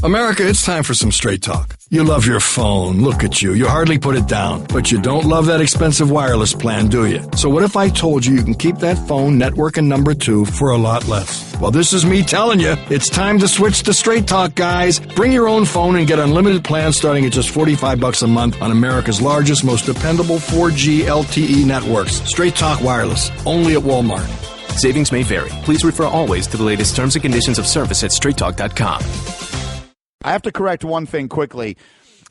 America, it's time for some straight talk. You love your phone. Look at you. You hardly put it down. But you don't love that expensive wireless plan, do you? So what if I told you can keep that phone network and number 2 for a lot less? Well, this is me telling you, it's time to switch to Straight Talk, guys. Bring your own phone and get unlimited plans starting at just $45 a month on America's largest, most dependable 4G LTE networks. Straight Talk Wireless, only at Walmart. Savings may vary. Please refer always to the latest terms and conditions of service at straighttalk.com. I have to correct one thing quickly,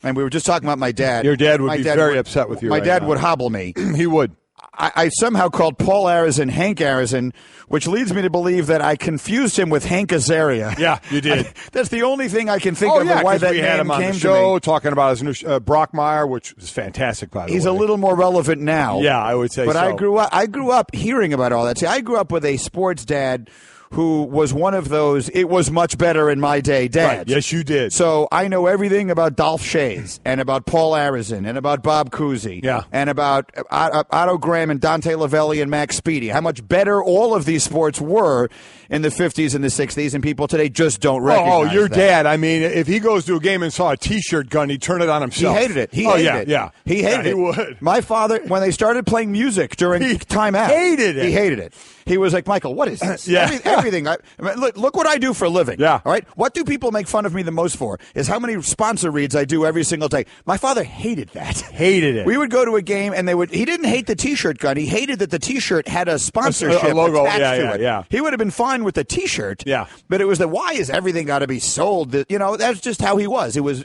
and we were just talking about my dad. Your dad would be very upset with you. My right dad now. would hobble me. He would. I somehow called Paul Arizin Hank Arizin, which leads me to believe that I confused him with Hank Azaria. Yeah, you did. That's the only thing I can think of why that we name had him on came the show to me. talking about his new Brockmeyer, which is fantastic, by the way. He's a little more relevant now. Yeah, I would say but so. But I grew up hearing about all that. See, I grew up with a sports dad who was one of those, it was much better in my day dads. Right. Yes, you did. So I know everything about Dolph Shays and about Paul Arizin and about Bob Cousy and about Otto Graham and Dante Lavelli and Max Speedy, how much better all of these sports were in the 50s and the 60s, and people today just don't recognize your that. dad, I mean, if he goes to a game and saw a T-shirt gun, he'd turn it on himself. He hated it. He hated it. Yeah. He hated it. He would. My father, when they started playing music during timeout, hated it. He hated it. He was like, Michael, what is this? Yeah. Everything. Look what I do for a living. Yeah. All right. What do people make fun of me the most for is how many sponsor reads I do every single day. My father hated that. Hated it. We would go to a game and he didn't hate the T-shirt gun. He hated that the T-shirt had a sponsorship a logo attached to it. Yeah. He would have been fine with the T-shirt. Yeah. But it was why is everything got to be sold? That's just how he was. He was.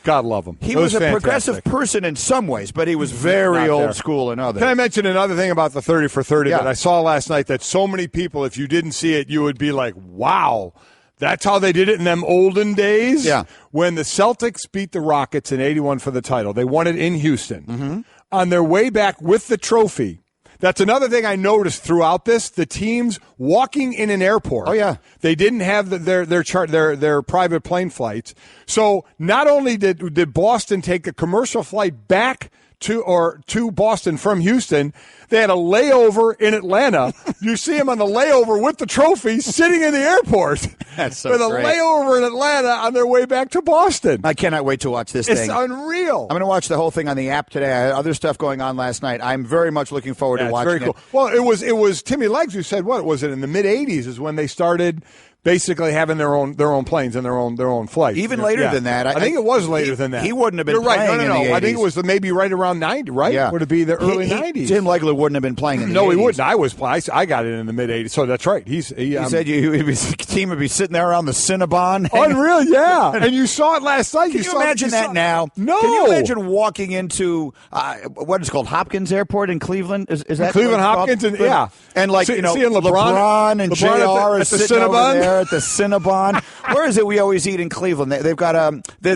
God love him. He was a progressive person in some ways, but he was very old school in others. Can I mention another thing about the 30 for 30 that I saw last night that so many people, if you didn't see it, you would be like, wow, that's how they did it in them olden days? Yeah. When the Celtics beat the Rockets in 81 for the title, they won it in Houston. Mm-hmm. On their way back with the trophy, that's another thing I noticed throughout this, the teams walking in an airport. Oh, yeah. They didn't have their private plane flights. So not only did Boston take a commercial flight back to Boston from Houston, they had a layover in Atlanta. You see them on the layover with the trophy sitting in the airport. That's so with great. a layover in Atlanta on their way back to Boston. I cannot wait to watch this thing. It's unreal. I'm going to watch the whole thing on the app today. I had other stuff going on last night. I'm very much looking forward to watching very cool. Well, it was Timmy Legs who said, what was it, in the mid-'80s is when they started basically having their own planes and their own flights. Even later than that. I think it was later than that. He wouldn't have been You're right. playing No. in the 80s. I think it was maybe right around 90, right? Yeah. Would it be the early 90s? Jim Legler wouldn't have been playing in the 80s. No, he wouldn't. I was playing. I got it in the mid-'80s, so that's right. He said the team would be sitting there around the Cinnabon. Unreal, yeah. And you saw it last night. Can you imagine that now? No. Can you imagine walking into what is called Hopkins Airport in Cleveland? Is that Cleveland Hopkins? And seeing LeBron and JR is sitting over there at the Cinnabon. Where is it we always eat in Cleveland? They've got the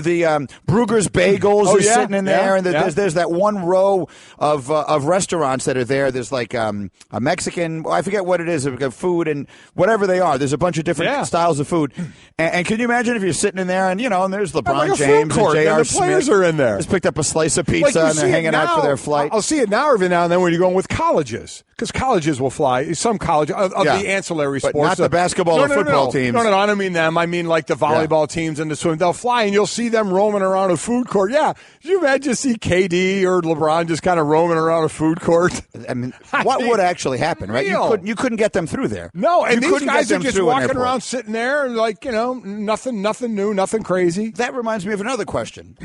Brugger's Bagels is sitting in there, and there's that one row of restaurants that are there. There's like a Mexican, I forget what it is, food and whatever they are. There's a bunch of different styles of food. And can you imagine if you're sitting in there and there's LeBron like James and J.R. the players Smith are in there. just picked up a slice of pizza and they're hanging out for their flight. I'll see it now every now and then when you're going with colleges. Because colleges will fly. Some colleges of the ancillary but sports. Not the basketball or football teams. No, I don't mean them. I mean like the volleyball teams and the swim. They'll fly and you'll see them roaming around a food court. Yeah. Did you imagine see KD or LeBron just kind of roaming around a food court? I mean, what would actually happen, right? You couldn't get them through there. No, and you these guys are just walking around sitting there like, nothing new, nothing crazy. That reminds me of another question.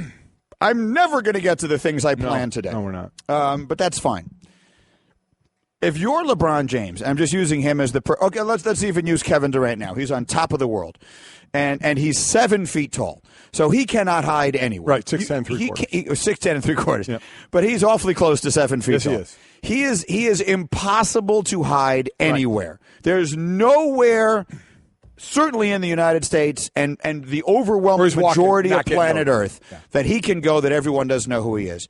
I'm never going to get to the things I planned today. No, we're not. But that's fine. If you're LeBron James, I'm just using him as okay, let's even use Kevin Durant now. He's on top of the world. And he's 7 feet tall. So he cannot hide anywhere. Right, 6'10", 3/4. 6'10" and 3/4. Yep. But he's awfully close to 7 feet tall. He is. He is impossible to hide anywhere. Right. There's nowhere, certainly in the United States and the overwhelming majority of planet Earth, that he can go that everyone doesn't know who he is.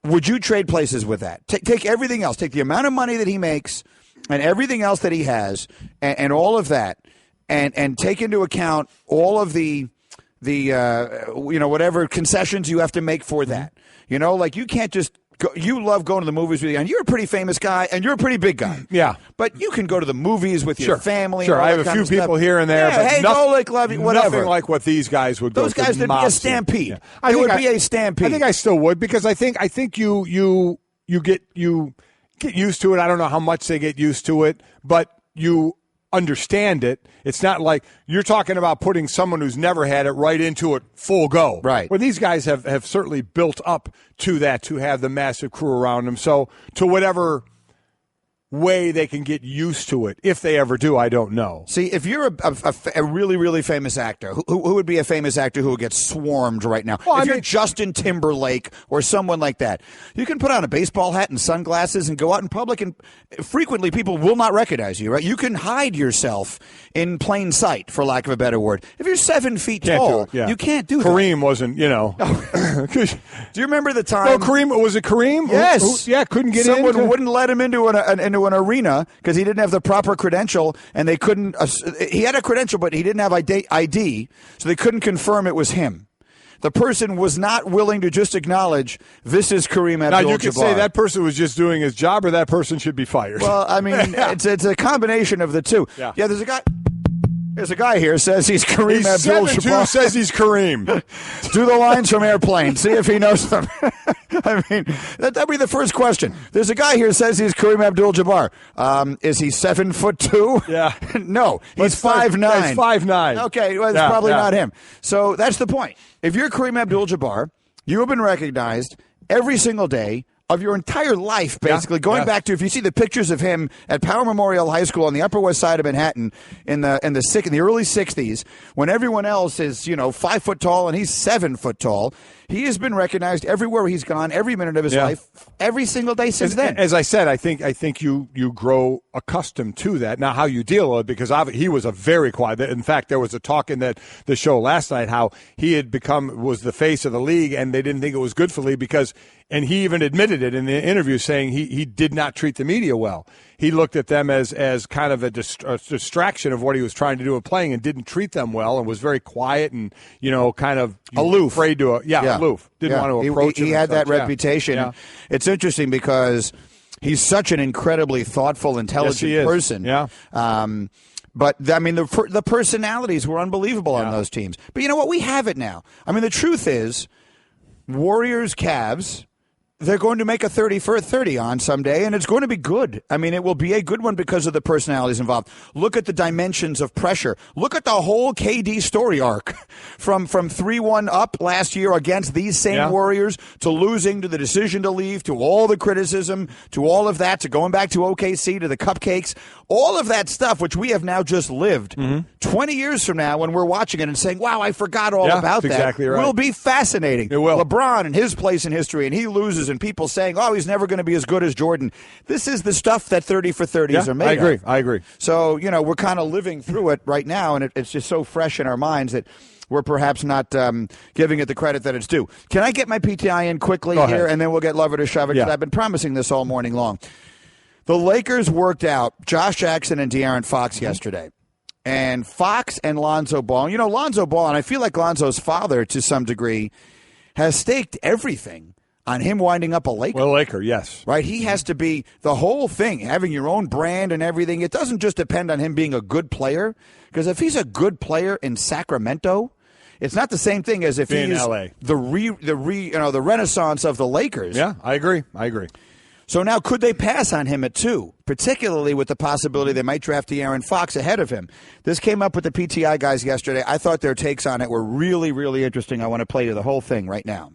Would you trade places with that? Take everything else. Take the amount of money that he makes and everything else that he has and all of that and take into account all of the whatever concessions you have to make for that. Like you can't just You love going to the movies with you, and you're a pretty famous guy, and you're a pretty big guy. Yeah. But you can go to the movies with your family. Sure, and all I have that a kind few of people stuff. here and there. Yeah, but hey, Golic, love you, whatever. Nothing like what these guys would go Those guys, there'd be a stampede. Yeah. It would be a stampede. I think I still would, because I think you get used to it. I don't know how much they get used to it, but you understand it. It's not like you're talking about putting someone who's never had it right into it full go. Right. Well, these guys have certainly built up to that, to have the massive crew around them. So to whatever way they can get used to it, if they ever do, I don't know. See, if you're a really, really famous actor, who would be a famous actor who would get swarmed right now? Well, if you're Justin Timberlake or someone like that, you can put on a baseball hat and sunglasses and go out in public, and frequently people will not recognize you, right? You can hide yourself in plain sight, for lack of a better word. If you're 7 feet tall, you can't do that. Kareem wasn't, Do you remember the time? No, Kareem, was it Kareem? Yes. Couldn't get in. Someone wouldn't let him into an arena because he didn't have the proper credential, and they couldn't. He had a credential, but he didn't have ID, so they couldn't confirm it was him. The person was not willing to just acknowledge this is Kareem Abdul-Jabbar. Now, you could say that person was just doing his job, or that person should be fired. Well, I mean, it's a combination of the two. Yeah, there's a guy. There's a guy here says he's Kareem Abdul-Jabbar. Says he's Kareem. Do the lines from Airplane. See if he knows them. I mean, that'd be the first question. There's a guy here says he's Kareem Abdul-Jabbar. Is he 7'2"? Yeah. No, he's 5'9". He's 5'9". Okay, well, it's probably not him. So that's the point. If you're Kareem Abdul-Jabbar, you have been recognized every single day of your entire life, basically, going back to, if you see the pictures of him at Power Memorial High School on the Upper West Side of Manhattan in the early 60s, when everyone else is 5 foot tall and he's 7 foot tall, he has been recognized everywhere he's gone, every minute of his life, every single day since then. As I said, I think you grow accustomed to that. Now, how you deal with it, because he was a very quiet. In fact, there was a talk in the show last night how he had was the face of the league, and they didn't think it was good for the league because. And he even admitted it in the interview, saying he did not treat the media well. He looked at them as kind of a distraction of what he was trying to do with playing, and didn't treat them well, and was very quiet and kind of aloof, afraid to aloof. Didn't want to approach. He had that reputation. Yeah. It's interesting because he's such an incredibly thoughtful, intelligent person. Yeah. But, I mean, the personalities were unbelievable on those teams. But you know what? We have it now. I mean, the truth is, Warriors, Cavs, they're going to make a 30 for a 30 on someday, and it's going to be good. I mean, it will be a good one because of the personalities involved. Look at the dimensions of pressure. Look at the whole KD story arc from 3-1 up last year against these same Warriors, to losing, to the decision to leave, to all the criticism, to all of that, to going back to OKC, to the cupcakes, all of that stuff, which we have now just lived. 20 years from now, when we're watching it and saying, wow, I forgot all about that, exactly right. Will be fascinating. It will. LeBron and his place in history, and he loses, and people saying, oh, he's never going to be as good as Jordan. This is the stuff that 30 for 30s are made of. I agree. So, we're kind of living through it right now, and it's just so fresh in our minds that we're perhaps not giving it the credit that it's due. Can I get my PTI in quickly here, and then we'll get Lover to Shove it, because I've been promising this all morning long. The Lakers worked out Josh Jackson and De'Aaron Fox yesterday. And Fox and Lonzo Ball. Lonzo Ball, and I feel like Lonzo's father, to some degree, has staked everything on him winding up a Laker. Well, Laker, yes. Right? He has to be the whole thing, having your own brand and everything. It doesn't just depend on him being a good player, because if he's a good player in Sacramento, it's not the same thing as if he's the renaissance of the Lakers. Yeah, I agree. So now, could they pass on him at 2, particularly with the possibility they might draft De'Aaron Fox ahead of him? This came up with the PTI guys yesterday. I thought their takes on it were really, really interesting. I want to play you the whole thing right now.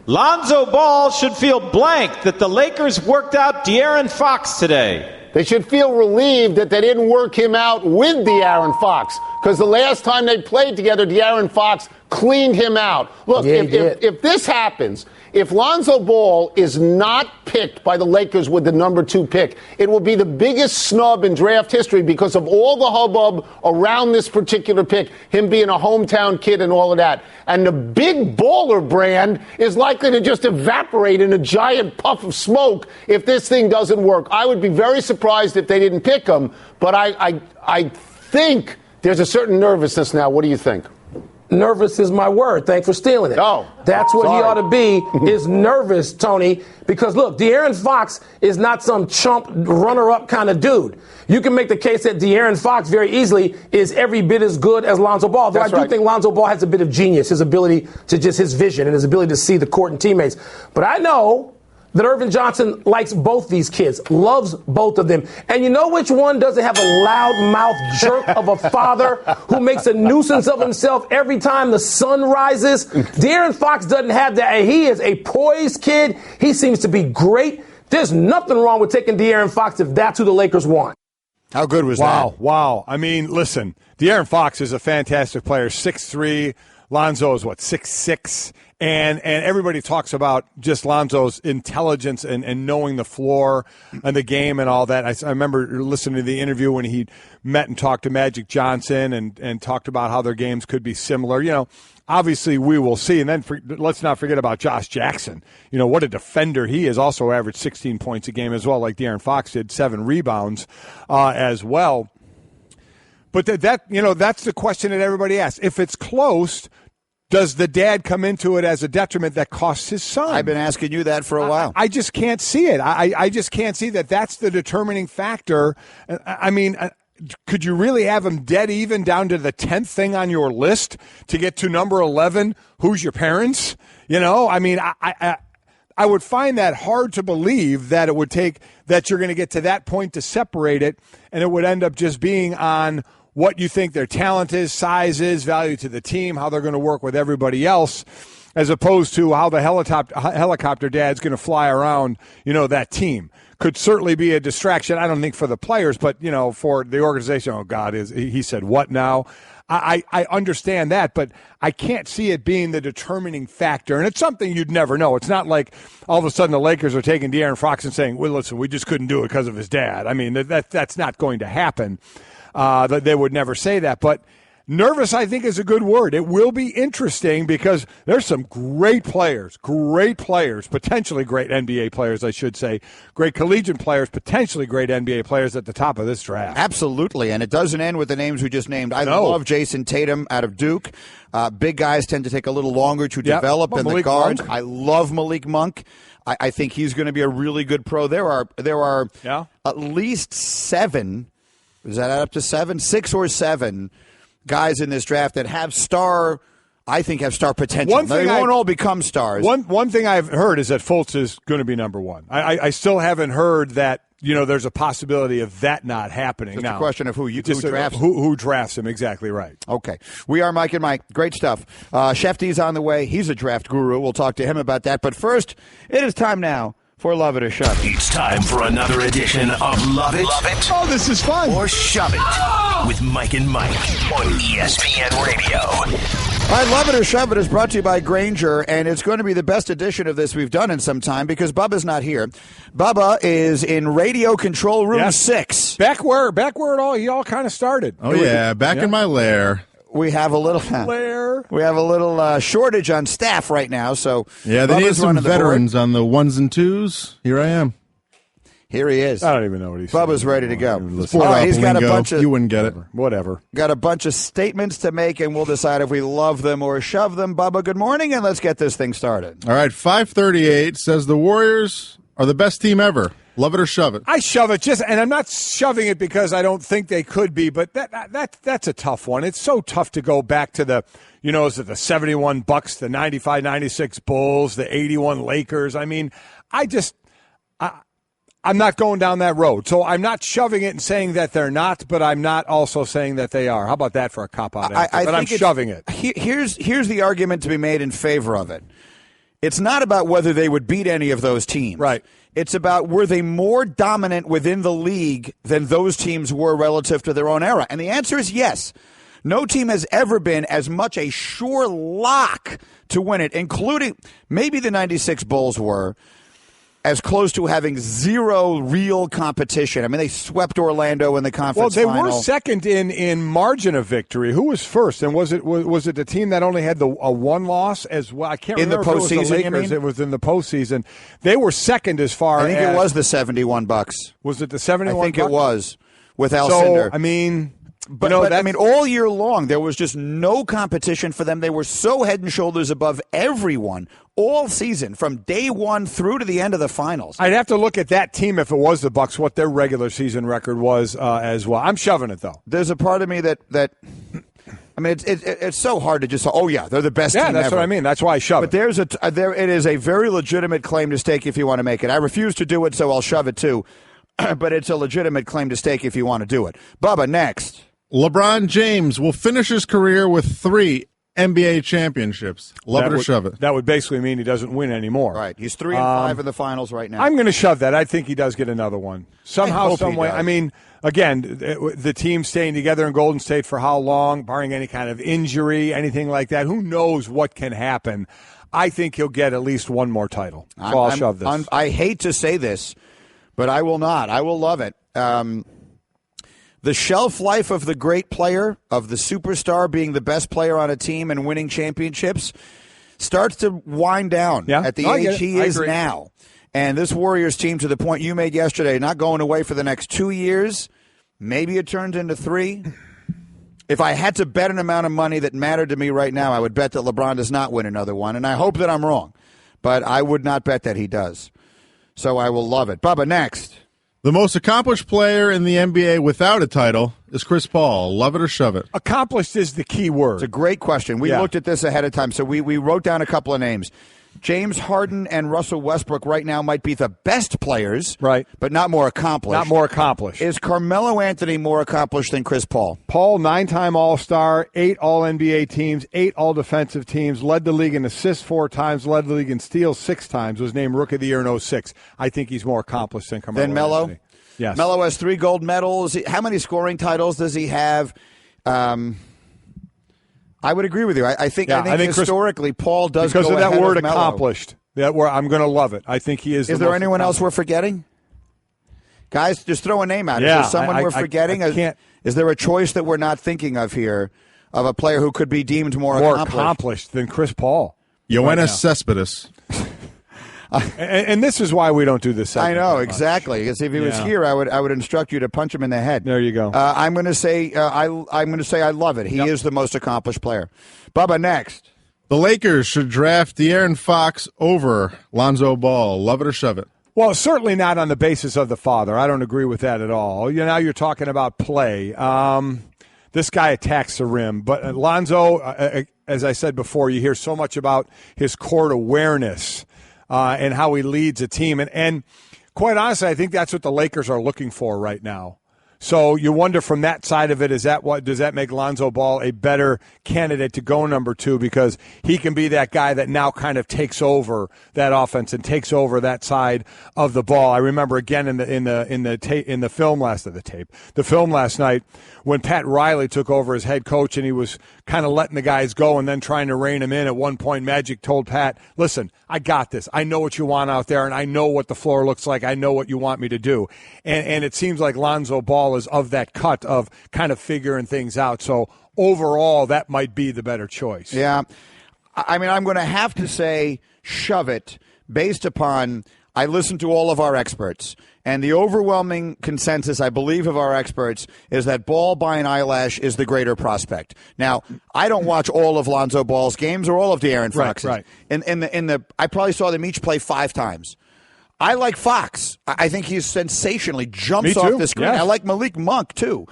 Lonzo Ball should feel blank that the Lakers worked out De'Aaron Fox today. They should feel relieved that they didn't work him out with De'Aaron Fox, because the last time they played together, De'Aaron Fox cleaned him out. Look, if this happens, if Lonzo Ball is not picked by the Lakers with the number 2 pick, it will be the biggest snub in draft history because of all the hubbub around this particular pick, him being a hometown kid and all of that. And the big baller brand is likely to just evaporate in a giant puff of smoke if this thing doesn't work. I would be very surprised if they didn't pick him, but I think there's a certain nervousness now. What do you think? nervous is my word. Thanks for stealing it. Oh, that's what sorry. he ought to be, is nervous, Tony, because, look, De'Aaron Fox is not some chump runner-up kind of dude. You can make the case that De'Aaron Fox very easily is every bit as good as Lonzo Ball, though I do think Lonzo Ball has a bit of genius, his ability to just his vision and his ability to see the court and teammates. But I know that Irvin Johnson likes both these kids, loves both of them. And you know which one doesn't have a loud-mouthed jerk of a father who makes a nuisance of himself every time the sun rises? De'Aaron Fox doesn't have that. He is a poised kid. He seems to be great. There's nothing wrong with taking De'Aaron Fox if that's who the Lakers want. How good was that? Wow. I mean, listen, De'Aaron Fox is a fantastic player, 6'3". Lonzo is, 6'6"? And everybody talks about just Lonzo's intelligence and knowing the floor and the game and all that. I remember listening to the interview when he met and talked to Magic Johnson and talked about how their games could be similar. You know, obviously we will see. And then let's not forget about Josh Jackson. You know, what a defender he is. Also averaged 16 points a game as well, like De'Aaron Fox did, 7 rebounds as well. But that's the question that everybody asks. If it's close, does the dad come into it as a detriment that costs his son? I've been asking you that for a while. I just can't see it. I just can't see that that's the determining factor. I mean, could you really have him dead even down to the 10th thing on your list to get to number 11? Who's your parents? You know, I mean, I would find that hard to believe that it would take that you're going to get to that point to separate it, and it would end up just being on what you think their talent is, size is, value to the team, how they're going to work with everybody else, as opposed to how the helicopter dad's going to fly around, that team. Could certainly be a distraction, I don't think, for the players, but, for the organization. Oh, God, he said what now? I understand that, but I can't see it being the determining factor. And it's something you'd never know. It's not like all of a sudden the Lakers are taking De'Aaron Fox and saying, well, listen, we just couldn't do it because of his dad. I mean, that's not going to happen. They would never say that. But nervous, I think, is a good word. It will be interesting because there's some great players, potentially great NBA players, I should say, great collegiate players, potentially great NBA players at the top of this draft. Absolutely, and it doesn't end with the names we just named. I love Jason Tatum out of Duke. Big guys tend to take a little longer to develop in the guards. Monk. I love Malik Monk. I think he's going to be a really good pro. There are at least 7. Does that add up to 7? 6 or 7 guys in this draft that have star potential. They won't all become stars. One thing I've heard is that Fultz is going to be number 1. I still haven't heard that, there's a possibility of that not happening. It's a question of who drafts him. Who drafts him, exactly right. Okay. We are Mike and Mike. Great stuff. Schefty's on the way. He's a draft guru. We'll talk to him about that. But first, it is time now for Love It or Shove It. It's time for another edition of Love It. Oh, this is fun. Or Shove It with Mike and Mike on ESPN Radio. All right, Love It or Shove It is brought to you by Grainger, and it's going to be the best edition of this we've done in some time because Bubba's not here. Bubba is in radio control room 6. Back where he all kind of started. Oh, yeah, back in my lair. We have a little shortage on staff right now, so yeah, they need some veterans on the 1s and 2s. Here I am. Here he is. I don't even know what he's saying. Bubba's ready to go. He's got a bunch of. You wouldn't get it. Whatever. Got a bunch of statements to make, and we'll decide if we love them or shove them. Bubba, good morning, and let's get this thing started. All right, 538 says the Warriors are the best team ever. Love it or shove it? I shove it, and I'm not shoving it because I don't think they could be, but that's a tough one. It's so tough to go back to the, is it the 71 Bucks, the 95-96 Bulls, the 81 Lakers? I mean, I'm not going down that road. So I'm not shoving it and saying that they're not, but I'm not also saying that they are. How about that for a cop-out answer? But I'm shoving it. Here's the argument to be made in favor of it. It's not about whether they would beat any of those teams. Right. It's about were they more dominant within the league than those teams were relative to their own era? And the answer is yes. No team has ever been as much a sure lock to win it, including maybe the 96 Bulls were, as close to having zero real competition. I mean, they swept Orlando in the conference final. Well, they were second in margin of victory. Who was first? And was it the team that only had a one loss as well? I can't remember if it was the Lakers. It was in the postseason. They were second as far as... I think it was the 71 Bucks. Was it the 71 I think Bucks? It was, with Alcindor. So, I mean... But I mean, all year long, there was just no competition for them. They were so head and shoulders above everyone all season, from day one through to the end of the finals. I'd have to look at that team if it was the Bucs, what their regular season record was as well. I'm shoving it, though. There's a part of me that I mean, it's so hard to just say, oh, yeah, they're the best team ever. Yeah, that's what I mean. That's why I shove it. But it is a very legitimate claim to stake if you want to make it. I refuse to do it, so I'll shove it, too. But it's a legitimate claim to stake if you want to do it. Bubba, next. LeBron James will finish his career with 3 NBA championships. Love it or shove it. That would basically mean he doesn't win anymore. Right. He's 3-5 in the finals right now. I'm going to shove that. I think he does get another one. Somehow, some way. I mean, again, the team staying together in Golden State for how long, barring any kind of injury, anything like that. Who knows what can happen? I think he'll get at least one more title. So I'll shove this. I hate to say this, but I will not. I will love it. The shelf life of the great player, of the superstar being the best player on a team and winning championships, starts to wind down at the age he is now. And this Warriors team, to the point you made yesterday, not going away for the next 2 years, maybe it turns into 3. If I had to bet an amount of money that mattered to me right now, I would bet that LeBron does not win another one. And I hope that I'm wrong, but I would not bet that he does. So I will love it. Bubba, next. The most accomplished player in the NBA without a title is Chris Paul. Love it or shove it? Accomplished is the key word. It's a great question. We looked at this ahead of time, so we wrote down a couple of names. James Harden and Russell Westbrook right now might be the best players, right, but not more accomplished. Not more accomplished. Is Carmelo Anthony more accomplished than Chris Paul? Paul, 9-time All-Star, 8 All-NBA teams, 8 All-Defensive teams, led the league in assists 4 times, led the league in steals 6 times, was named Rookie of the Year in 2006. I think he's more accomplished than Carmelo Anthony. Yes. Melo has 3 gold medals. How many scoring titles does he have? I would agree with you. I think historically, Paul does because go of that ahead word of Melo. accomplished. That word, I'm going to love it. I think he is. Is there anyone else we're forgetting? Guys, just throw a name out. Is there someone we're forgetting? Is there a choice that we're not thinking of here of a player who could be deemed more accomplished than Chris Paul? Yoenis Cespedes. And this is why we don't do this. I know exactly. Because if he was here, I would instruct you to punch him in the head. There you go. I'm going to say I love it. He is the most accomplished player. Bubba, next. The Lakers should draft De'Aaron Fox over Lonzo Ball. Love it or shove it? Well, certainly not on the basis of the father. I don't agree with that at all. Now you're talking about play. This guy attacks the rim, but Lonzo, as I said before, you hear so much about his court awareness. And how he leads a team. And quite honestly, I think that's what the Lakers are looking for right now. So you wonder from that side of it, does that make Lonzo Ball a better candidate to go number 2 because he can be that guy that now kind of takes over that offense and takes over that side of the ball. I remember again in the film last night when Pat Riley took over as head coach and he was kind of letting the guys go and then trying to rein him in. At one point, Magic told Pat, "Listen, I got this. I know what you want out there, and I know what the floor looks like. I know what you want me to do." And it seems like Lonzo Ball is of that cut of kind of figuring things out. So overall, that might be the better choice. Yeah. I mean, I'm going to have to say shove it based upon I listened to all of our experts. And the overwhelming consensus, I believe, of our experts is that Ball by an eyelash is the greater prospect. Now, I don't watch all of Lonzo Ball's games or all of De'Aaron Fox's. Right. I probably saw them each play 5 times. I like Fox. I think he's sensationally jumps off the screen. Yes. I like Malik Monk, too.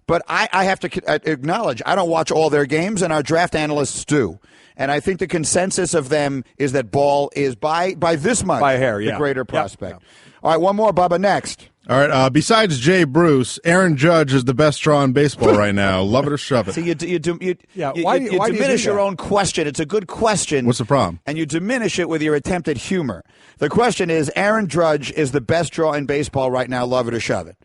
But I have to acknowledge, I don't watch all their games, and our draft analysts do. And I think the consensus of them is that Ball is, by this much, by a hair, the greater prospect. Yeah. All right, one more, Bubba, next. All right, besides Jay Bruce, Aaron Judge is the best draw in baseball right now. Love it or shove it? So you diminish your own question. It's a good question. What's the problem? And you diminish it with your attempt at humor. The question is, Aaron Judge is the best draw in baseball right now. Love it or shove it?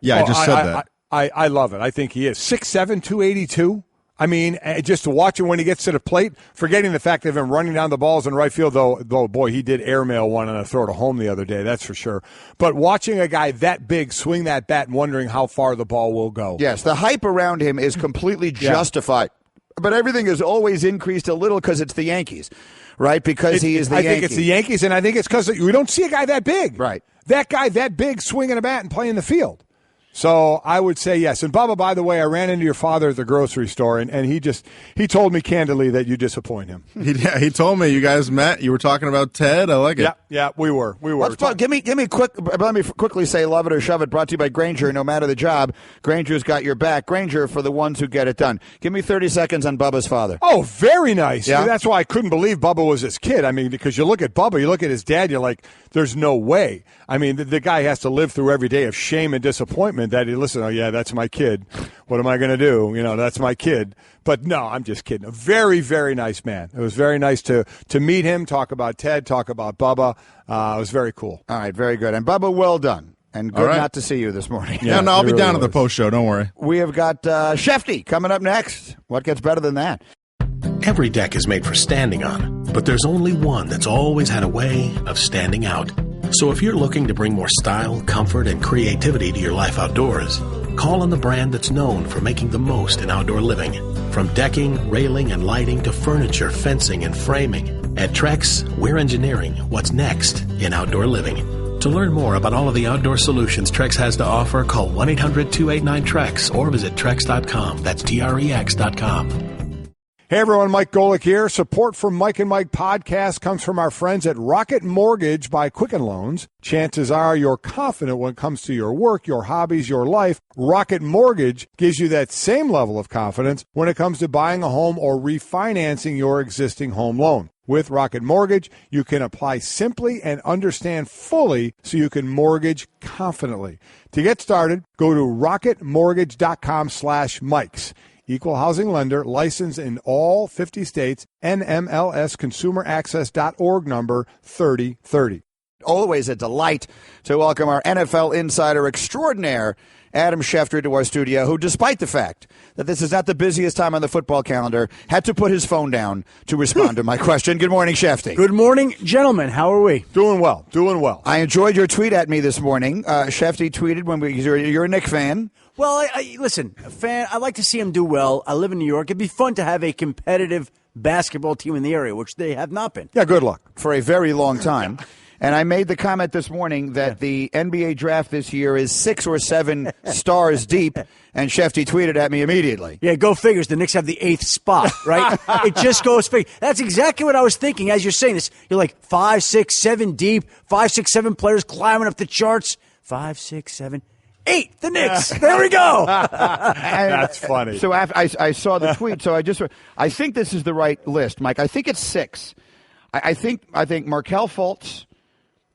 Yeah, I just said that. I love it. I think he is. 6'7", 282. I mean, just to watch him when he gets to the plate, forgetting the fact of him running down the balls in right field, though boy, he did airmail one on a throw to home the other day, that's for sure. But watching a guy that big swing that bat and wondering how far the ball will go. Yes, the hype around him is completely justified. But everything is always increased a little because it's the Yankees, right? Because he is the Yankees. I think it's the Yankees, and I think it's because we don't see a guy that big. Right. That guy that big swinging a bat and playing the field. So I would say yes. And Bubba, by the way, I ran into your father at the grocery store, and he told me candidly that you disappoint him. He told me you guys met. You were talking about Ted. I like it. Yeah, we were. Give me quick. Let me quickly say, love it or shove it. Brought to you by Grainger. No matter the job, Grainger's got your back. Grainger for the ones who get it done. Give me 30 seconds on Bubba's father. Oh, very nice. Yeah? That's why I couldn't believe Bubba was his kid. I mean, because you look at Bubba, you look at his dad, you're like, there's no way. I mean, the guy has to live through every day of shame and disappointment that oh, yeah, that's my kid. What am I going to do? That's my kid. But no, I'm just kidding. A very, very nice man. It was very nice to meet him, talk about Ted, talk about Bubba. It was very cool. All right, very good. And Bubba, well done. And good not to see you this morning. Yeah, no, I'll be down at the post show. Don't worry. We have got Schefter coming up next. What gets better than that? Every deck is made for standing on, but there's only one that's always had a way of standing out. So if you're looking to bring more style, comfort, and creativity to your life outdoors, call on the brand that's known for making the most in outdoor living. From decking, railing, and lighting to furniture, fencing, and framing. At Trex, we're engineering what's next in outdoor living. To learn more about all of the outdoor solutions Trex has to offer, call 1-800-289-TREX or visit Trex.com. That's TREX.com. Hey everyone, Mike Golic here. Support for Mike and Mike podcast comes from our friends at Rocket Mortgage by Quicken Loans. Chances are you're confident when it comes to your work, your hobbies, your life. Rocket Mortgage gives you that same level of confidence when it comes to buying a home or refinancing your existing home loan. With Rocket Mortgage, you can apply simply and understand fully so you can mortgage confidently. To get started, go to rocketmortgage.com/Mikes. Equal housing lender, licensed in all 50 states, NMLSconsumeraccess.org number 3030. Always a delight to welcome our NFL insider extraordinaire, Adam Schefter, to our studio, who, despite the fact that this is not the busiest time on the football calendar, had to put his phone down to respond to my question. Good morning, Schefter. Good morning, gentlemen. How are we? Doing well. I enjoyed your tweet at me this morning. Schefter tweeted you're a Knick fan. Well, listen, a fan. I like to see him do well. I live in New York. It'd be fun to have a competitive basketball team in the area, which they have not been. Yeah, good luck. For a very long time. And I made the comment this morning that the NBA draft this year is 6 or 7 stars deep, and Schefter tweeted at me immediately. Yeah, go figures. The Knicks have the 8th spot, right? It just goes figure. That's exactly what I was thinking as you're saying this. You're like 5, 6, 7 deep, 5, 6, 7 players climbing up the charts. 5, 6, 7, 8, the Knicks. There we go. That's funny. So I saw the tweet. So I think this is the right list, Mike. I think it's 6. I think Markelle Fultz,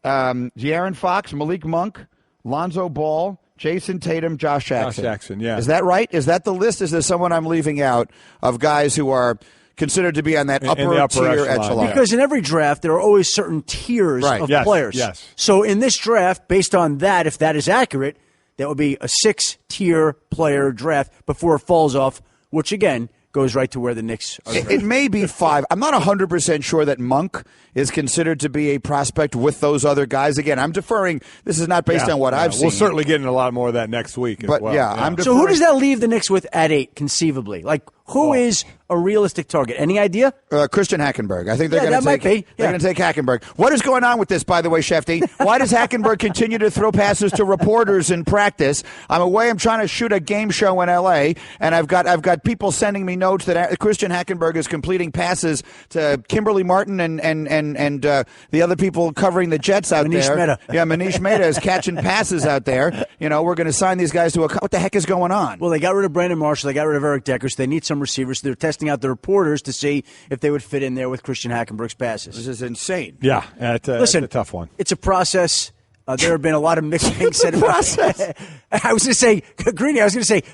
De'Aaron Fox, Malik Monk, Lonzo Ball, Jason Tatum, Josh Jackson. Yeah. Is that right? Is that the list? Is there someone I'm leaving out of guys who are considered to be on that upper tier echelon? Because in every draft, there are always certain tiers of players. Yes. So in this draft, based on that, if that is accurate, that would be a 6-tier player draft before it falls off, which, again, goes right to where the Knicks are. It may be 5. I'm not 100% sure that Monk is considered to be a prospect with those other guys. Again, I'm deferring. This is not based on what I've seen. We'll certainly get into a lot more of that next week. But, I'm deferring. So who does that leave the Knicks with at 8, conceivably? Like, who is a realistic target? Any idea? Christian Hackenberg. I think they're going to take. They're going to take Hackenberg. What is going on with this, by the way, Schefter? Why does Hackenberg continue to throw passes to reporters in practice? I'm away. I'm trying to shoot a game show in L.A. and I've got people sending me notes that Christian Hackenberg is completing passes to Kimberly Martin and the other people covering the Jets out Manish there. Mehta. Yeah, Manish Mehta is catching passes out there. We're going to sign these guys to what the heck is going on? Well, they got rid of Brandon Marshall. They got rid of Eric Decker. So they need some receivers. So they're testing out the reporters to see if they would fit in there with Christian Hackenberg's passes. This is insane. Yeah, listen, it's a tough one. It's a process. There have been a lot of mixed things said about process. I was going to say, Greeny,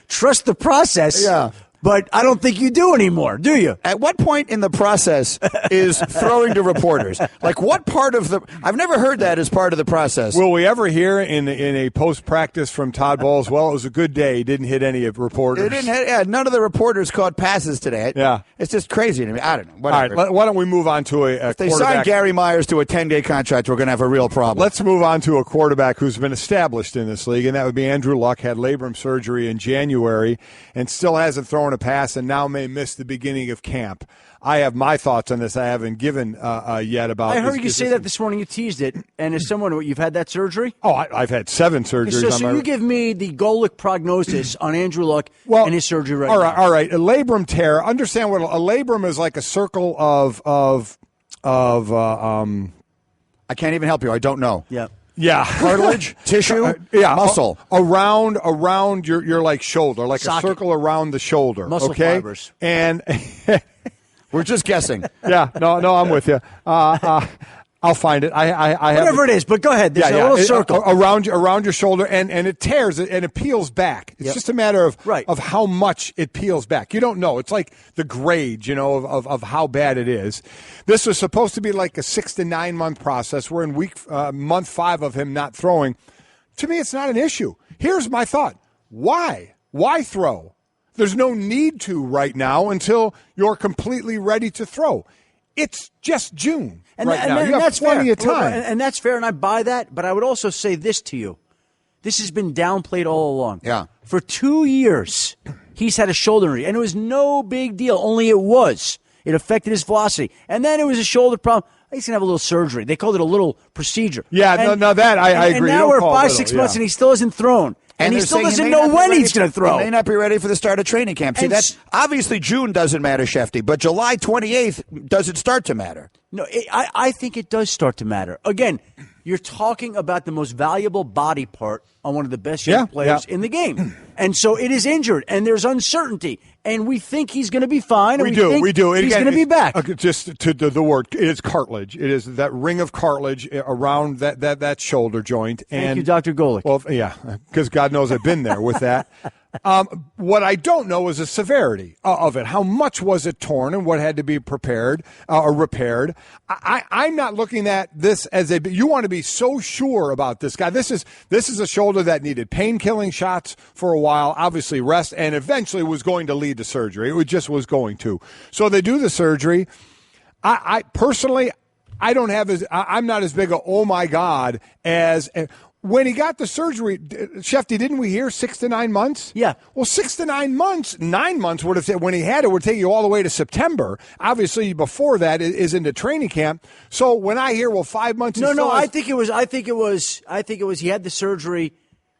trust the process. Yeah. But I don't think you do anymore, do you? At what point in the process is throwing to reporters? Like, what part of the – I've never heard that as part of the process. Will we ever hear in a post-practice from Todd Bowles, well, it was a good day. He didn't hit any of reporters. None of the reporters caught passes today. Yeah. It's just crazy to me. I don't know. Whatever. All right, why don't we move on to a if they quarterback. sign Gary Myers to a 10-day contract, we're going to have a real problem. Let's move on to a quarterback who's been established in this league, and that would be Andrew Luck. Had labrum surgery in January and still hasn't thrown a a pass and now may miss the beginning of camp. I have my thoughts on this. I haven't given yet about. I heard you say that this morning. You teased it, and as someone, you've had that surgery. Oh, I've had 7 surgeries. So you give me the Golic prognosis on Andrew Luck and his surgery right now. All right. A labrum tear. Understand what a labrum is like? A circle of I can't even help you. I don't know. Yeah, cartilage, tissue, muscle around your like shoulder, like socket. A circle around the shoulder. Muscle fibers, and we're just guessing. Yeah, no, I'm with you. I'll find it. I whatever it is, but go ahead. There's a little circle around your shoulder, and it tears and it peels back. It's just a matter of how much it peels back. You don't know. It's like the grade, of how bad it is. This was supposed to be like a 6 to 9 month process. We're in month 5 of him not throwing. To me, it's not an issue. Here's my thought: why throw? There's no need to right now until you're completely ready to throw. It's just June now. You have that's plenty fair. of time. And that's fair, and I buy that. But I would also say this to you. This has been downplayed all along. Yeah. For 2 years, he's had a shoulder injury, and it was no big deal, only it was. It affected his velocity. And then it was a shoulder problem. He's going to have a little surgery. They called it a little procedure. Yeah, that I agree. And now we're 5-6 months, and he still hasn't thrown. And he still doesn't know when he's going to throw. He may not be ready for the start of training camp. See, that's obviously June doesn't matter, Schefty, but July 28th, does it start to matter? No, I think it does start to matter. Again, you're talking about the most valuable body part on one of the best young players in the game. And so it is injured, and there's uncertainty. And we think he's going to be fine. And we do. He's going to be back. Just to the word, it is cartilage. It is that ring of cartilage around that shoulder joint. Thank you, Dr. Golic. Well, yeah, because God knows I've been there with that. What I don't know is the severity of it. How much was it torn and what had to be prepared or repaired? I'm not looking at this as you want to be so sure about this guy. This is a shoulder that needed pain-killing shots for a while, obviously rest, and eventually was going to lead to surgery. It just was going to. So they do the surgery. I personally, I'm not as big a oh my God as. When he got the surgery, Schefty, didn't we hear 6 to 9 months? Yeah. Well, 6 to 9 months, 9 months would have said when he had it would take you all the way to September. Obviously, before that is into training camp. So when I hear 5 months, I think it was he had the surgery,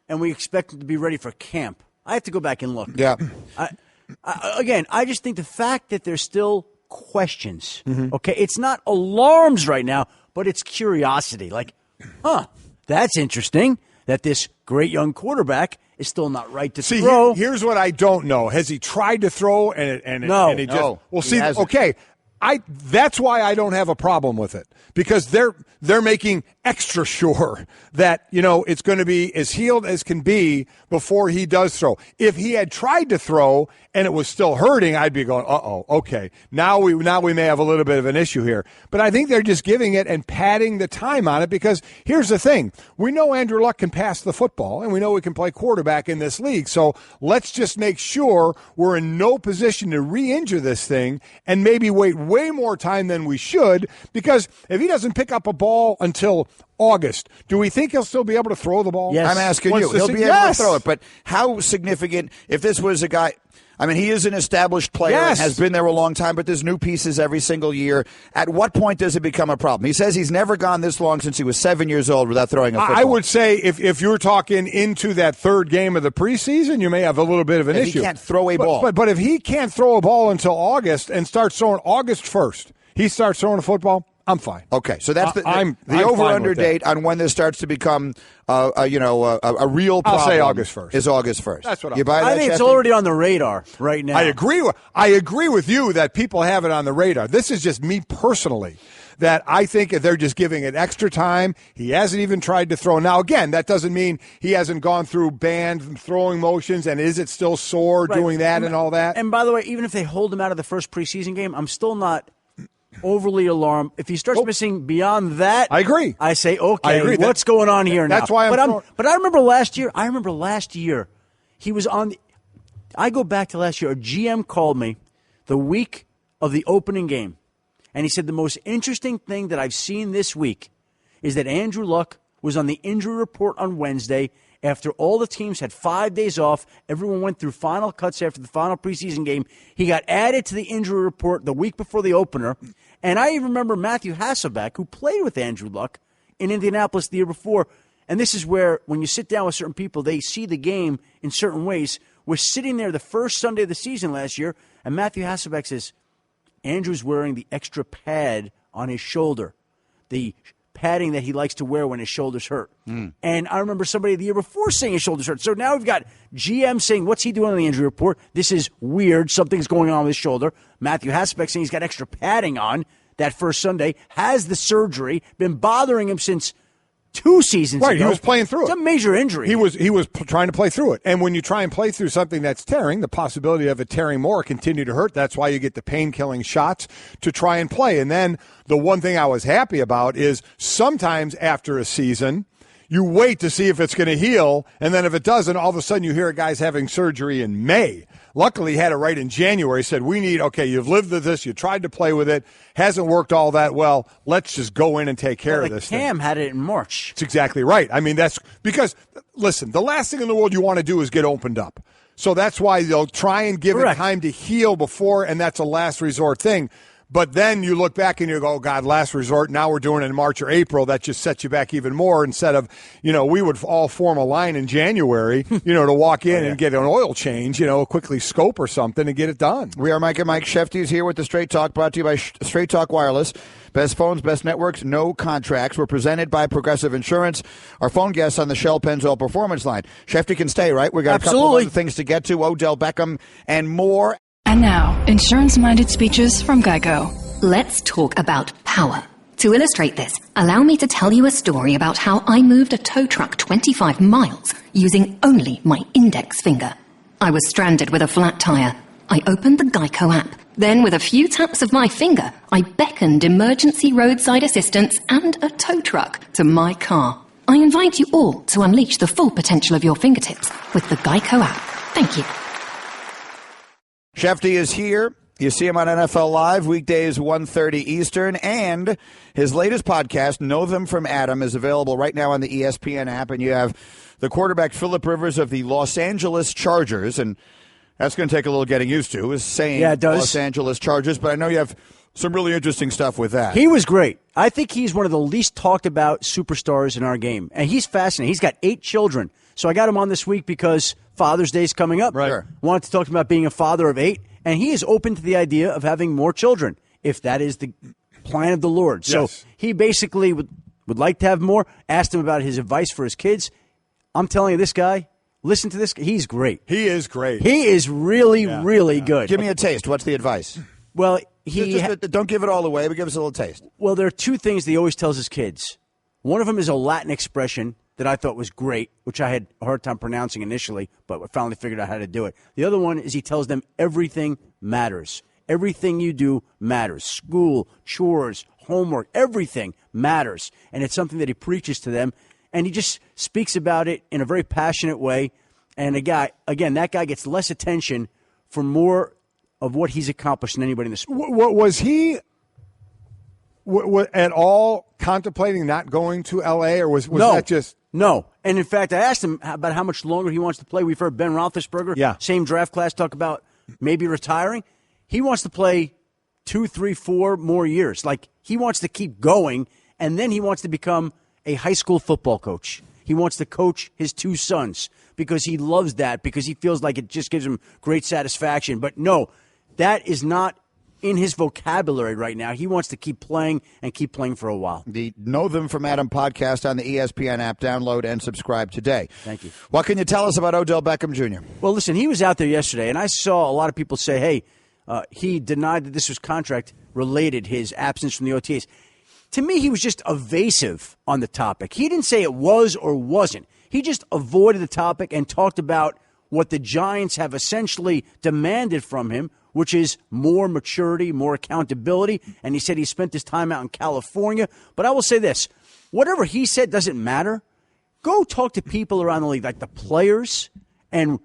and we expect him to be ready for camp. I have to go back and look. Yeah. I just think the fact that there's still questions. Mm-hmm. Okay, it's not alarms right now, but it's curiosity. Like, that's interesting that this great young quarterback is still not right to throw. Here's what I don't know. Has he tried to throw No. Well, see, okay. That's why I don't have a problem with it, because they're making extra sure that, it's going to be as healed as can be before he does throw. If he had tried to throw and it was still hurting, I'd be going, okay. Now we may have a little bit of an issue here. But I think they're just giving it and padding the time on it, because here's the thing. We know Andrew Luck can pass the football, and we know he can play quarterback in this league. So let's just make sure we're in no position to re-injure this thing and maybe wait way more time than we should, because if he doesn't pick up a ball until August, do we think he'll still be able to throw the ball? Yes. I'm asking you. He'll be able to throw it, but how significant, if this was a guy, he is an established player and has been there a long time, but there's new pieces every single year. At what point does it become a problem? He says he's never gone this long since he was 7 years old without throwing a football. I would say if you're talking into that third game of the preseason, you may have a little bit of an issue. He can't throw a ball. But if he can't throw a ball until August and starts throwing August 1st, he starts throwing a football, I'm fine. Okay, so that's the over-under date on when this starts to become a real problem. I'll say August 1st. Is August 1st. That's what you buy that, I think it's Schefty? already on the radar right now. I agree with you that people have it on the radar. This is just me personally, that I think they're just giving it extra time. He hasn't even tried to throw. Now, again, that doesn't mean he hasn't gone through banned throwing motions, and is it still sore doing that and all that? And by the way, even if they hold him out of the first preseason game, I'm still not overly alarmed. If he starts missing beyond that, I agree. I say, okay, what's going on here now? That's why But I remember last year, he was on. I go back to last year. A GM called me the week of the opening game, and he said the most interesting thing that I've seen this week is that Andrew Luck was on the injury report on Wednesday, After all the teams had 5 days off, everyone went through final cuts after the final preseason game. He got added to the injury report the week before the opener. And I even remember Matthew Hasselbeck, who played with Andrew Luck in Indianapolis the year before. And this is where, when you sit down with certain people, they see the game in certain ways. We're sitting there the first Sunday of the season last year, and Matthew Hasselbeck says, Andrew's wearing the extra pad on his shoulder, the padding that he likes to wear when his shoulders hurt. And I remember somebody the year before saying his shoulders hurt. So now we've got GM saying, what's he doing on the injury report? This is weird. Something's going on with his shoulder. Matthew Hasselbeck saying he's got extra padding on that first Sunday, has the surgery, been bothering him since 2 seasons ago. Right, he was playing through it. It's a major injury. He was trying to play through it. And when you try and play through something that's tearing, the possibility of it tearing more continue to hurt. That's why you get the pain-killing shots to try and play. And then the one thing I was happy about is sometimes after a season, you wait to see if it's going to heal, and then if it doesn't, all of a sudden you hear a guy's having surgery in May. Luckily, he had it right in January. He said, you've lived with this, you tried to play with it, hasn't worked all that well, let's just go in and take care of this Cam thing. had it in March. That's exactly right. I mean, that's because, listen, the last thing in the world you want to do is get opened up. So that's why they'll try and give it time to heal before, and that's a last resort thing. But then you look back and you go, oh, God, last resort, now we're doing it in March or April. That just sets you back even more instead of, we would all form a line in January, to walk in and get an oil change, quickly scope or something and get it done. We are Mike and Mike. Schefter's here with the Straight Talk, brought to you by Straight Talk Wireless. Best phones, best networks, no contracts. We're presented by Progressive Insurance. Our phone guests on the Shell Pennzoil Performance Line. Schefter can stay, right? We got a couple of other things to get to, Odell Beckham and more. And now, insurance-minded speeches from Geico. Let's talk about power. To illustrate this, allow me to tell you a story about how I moved a tow truck 25 miles using only my index finger. I was stranded with a flat tire. I opened the Geico app. Then, with a few taps of my finger, I beckoned emergency roadside assistance and a tow truck to my car. I invite you all to unleash the full potential of your fingertips with the Geico app. Thank you. Schefter is here. You see him on NFL Live, weekdays 1:30 Eastern, and his latest podcast, Know Them from Adam, is available right now on the ESPN app, and you have the quarterback Phillip Rivers of the Los Angeles Chargers, and that's going to take a little getting used to, is saying Los Angeles Chargers, but I know you have some really interesting stuff with that. He was great. I think he's one of the least talked about superstars in our game, and he's fascinating. He's got 8 children, so I got him on this week because Father's Day is coming up. Right. Wanted to talk about being a father of 8. And he is open to the idea of having more children, if that is the plan of the Lord. So he basically would like to have more. Asked him about his advice for his kids. I'm telling you, this guy, listen to this. He's great. He is great. He is really, really good. Give me a taste. What's the advice? Well, don't give it all away, but give us a little taste. Well, there are 2 things that he always tells his kids. One of them is a Latin expression that I thought was great, which I had a hard time pronouncing initially, but I finally figured out how to do it. The other one is he tells them everything matters. Everything you do matters. School, chores, homework, everything matters. And it's something that he preaches to them, and he just speaks about it in a very passionate way. And that guy gets less attention for more of what he's accomplished than anybody in the sport. Was he at all contemplating not going to L.A., or was that just... No. And, in fact, I asked him about how much longer he wants to play. We've heard Ben Roethlisberger, same draft class, talk about maybe retiring. He wants to play 2, 3, 4 more years. Like, he wants to keep going, and then he wants to become a high school football coach. He wants to coach his 2 sons because he loves that, because he feels like it just gives him great satisfaction. But, no, that is not in his vocabulary right now. He wants to keep playing and keep playing for a while. The Know Them from Adam podcast on the ESPN app. Download and subscribe today. Thank you. What can you tell us about Odell Beckham Jr.? Well, listen, he was out there yesterday, and I saw a lot of people say, hey, he denied that this was contract-related, his absence from the OTAs. To me, he was just evasive on the topic. He didn't say it was or wasn't. He just avoided the topic and talked about what the Giants have essentially demanded from him, which is more maturity, more accountability. And he said he spent his time out in California. But I will say this, whatever he said doesn't matter. Go talk to people around the league, like the players, and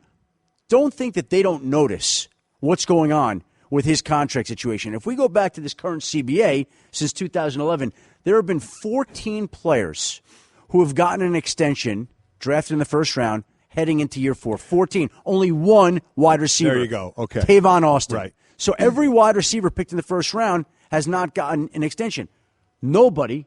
don't think that they don't notice what's going on with his contract situation. If we go back to this current CBA, since 2011, there have been 14 players who have gotten an extension drafted in the first round, heading into year 4. 14. Only one wide receiver. There you go. Okay. Tavon Austin. Right. So every wide receiver picked in the first round has not gotten an extension. Nobody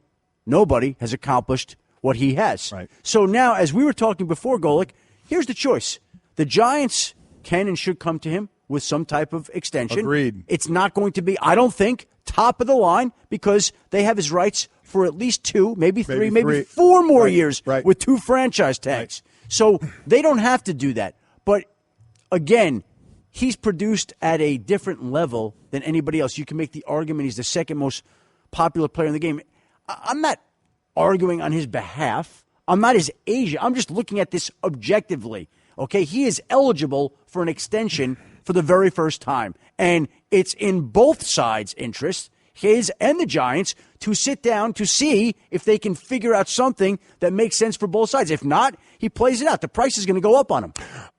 has accomplished what he has. Right. So now, as we were talking before, Golic, here's the choice. The Giants can and should come to him with some type of extension. Agreed. It's not going to be, I don't think, top of the line because they have his rights for at least 2, maybe 3, maybe 4 more years with 2 franchise tags. Right. So they don't have to do that. But again, he's produced at a different level than anybody else. You can make the argument he's the second most popular player in the game. I'm not arguing on his behalf. I'm not his agent. I'm just looking at this objectively. Okay, he is eligible for an extension for the very first time. And it's in both sides' interest, his and the Giants, to sit down to see if they can figure out something that makes sense for both sides. If not, he plays it out. The price is going to go up on him.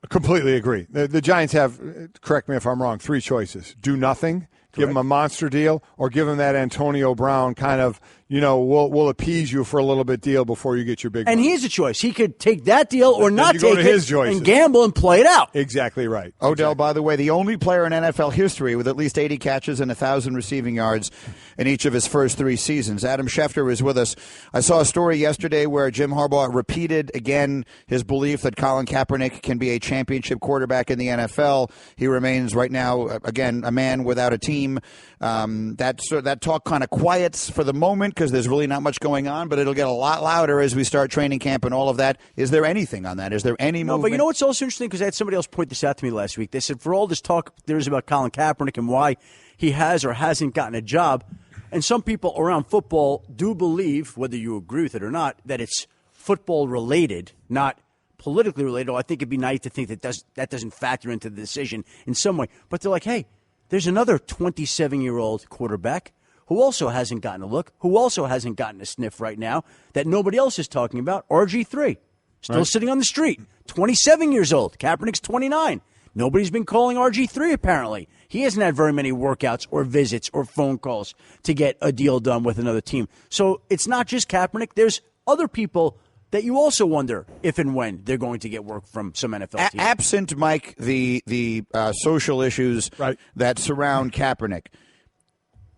Completely agree. The Giants have, correct me if I'm wrong, 3 choices. Do nothing, give him a monster deal, or give him that Antonio Brown kind of, we'll appease you for a little bit deal before you get your big And one. he has a choice. He could take that deal or not take it and gamble and play it out. Exactly right. Odell, by the way, the only player in NFL history with at least 80 catches and 1,000 receiving yards in each of his first 3 seasons. Adam Schefter is with us. I saw a story yesterday where Jim Harbaugh repeated again his belief that Colin Kaepernick can be a championship quarterback in the NFL. He remains right now, again, a man without a team. That talk kind of quiets for the moment because there's really not much going on, but it'll get a lot louder as we start training camp and all of that. Is there anything on that? Is there any movement? No, but you know what's also interesting? Because I had somebody else point this out to me last week. They said for all this talk there is about Colin Kaepernick and why he has or hasn't gotten a job, and some people around football do believe, whether you agree with it or not, that it's football related, not politically related. I think it'd be nice to think that doesn't factor into the decision in some way. But they're like, hey, there's another 27-year-old quarterback who also hasn't gotten a look, who also hasn't gotten a sniff right now, that nobody else is talking about, RG3. Still sitting on the street. 27 years old. Kaepernick's 29. Nobody's been calling RG3, apparently. He hasn't had very many workouts or visits or phone calls to get a deal done with another team. So it's not just Kaepernick. There's other people that you also wonder if and when they're going to get work from some NFL team. Absent, Mike, the social issues that surround Kaepernick,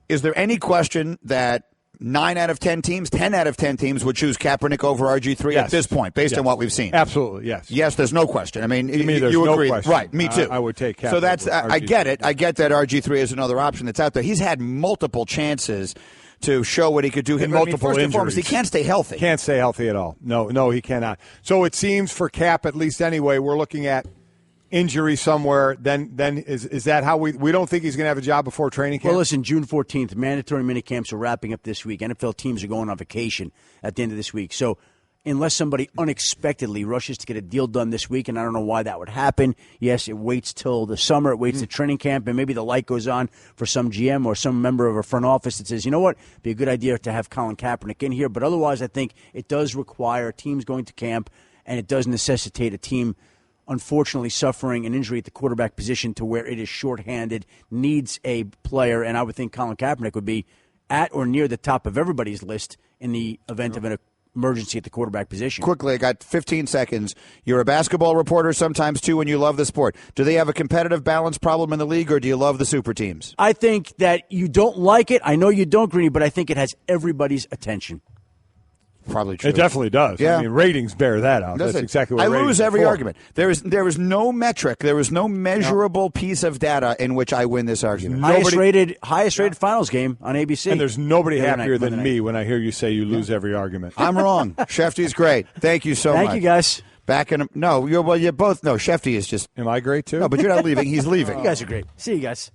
is there any question that 9 out of 10 teams, 10 out of 10 teams would choose Kaepernick over RG3 at this point, based on what we've seen? Absolutely, yes. Yes, there's no question. I mean, there's you no agree. question. Right, me too. I would take Kaepernick. So that's, I get it. I get that RG3 is another option that's out there. He's had multiple chances to show what he could do. Multiple first injuries. and foremost, he can't stay healthy. Can't stay healthy at all. No, he cannot. So it seems for Cap, at least anyway, we're looking at injury somewhere. Then is that how we don't think he's going to have a job before training camp? Well, listen, June 14th, mandatory minicamps are wrapping up this week. NFL teams are going on vacation at the end of this week. So unless somebody unexpectedly rushes to get a deal done this week, and I don't know why that would happen. Yes, it waits till the summer. It waits to training camp, and maybe the light goes on for some GM or some member of a front office that says, you know what, it'd be a good idea to have Colin Kaepernick in here. But otherwise, I think it does require teams going to camp, and it does necessitate a team unfortunately suffering an injury at the quarterback position to where it is shorthanded, needs a player, and I would think Colin Kaepernick would be at or near the top of everybody's list in the event of an emergency at the quarterback position. Quickly, I got 15 seconds. You're a basketball reporter sometimes, too, and you love the sport. Do they have a competitive balance problem in the league, or do you love the super teams? I think that you don't like it. I know you don't, Greeny, but I think it has everybody's attention. Probably true. It definitely does. Yeah. I mean, ratings bear that out. That's exactly what I lose every for. argument. There is no metric. There is no measurable piece of data in which I win this argument. Highest rated finals game on ABC. And there's nobody happier than me when I hear you say you lose every argument. I'm wrong. Shefty's great. Thank you so much. Thank you, guys. Back in you both. No, Shefty is just. Am I great too? No, but you're not leaving. He's leaving. You guys are great. See you guys.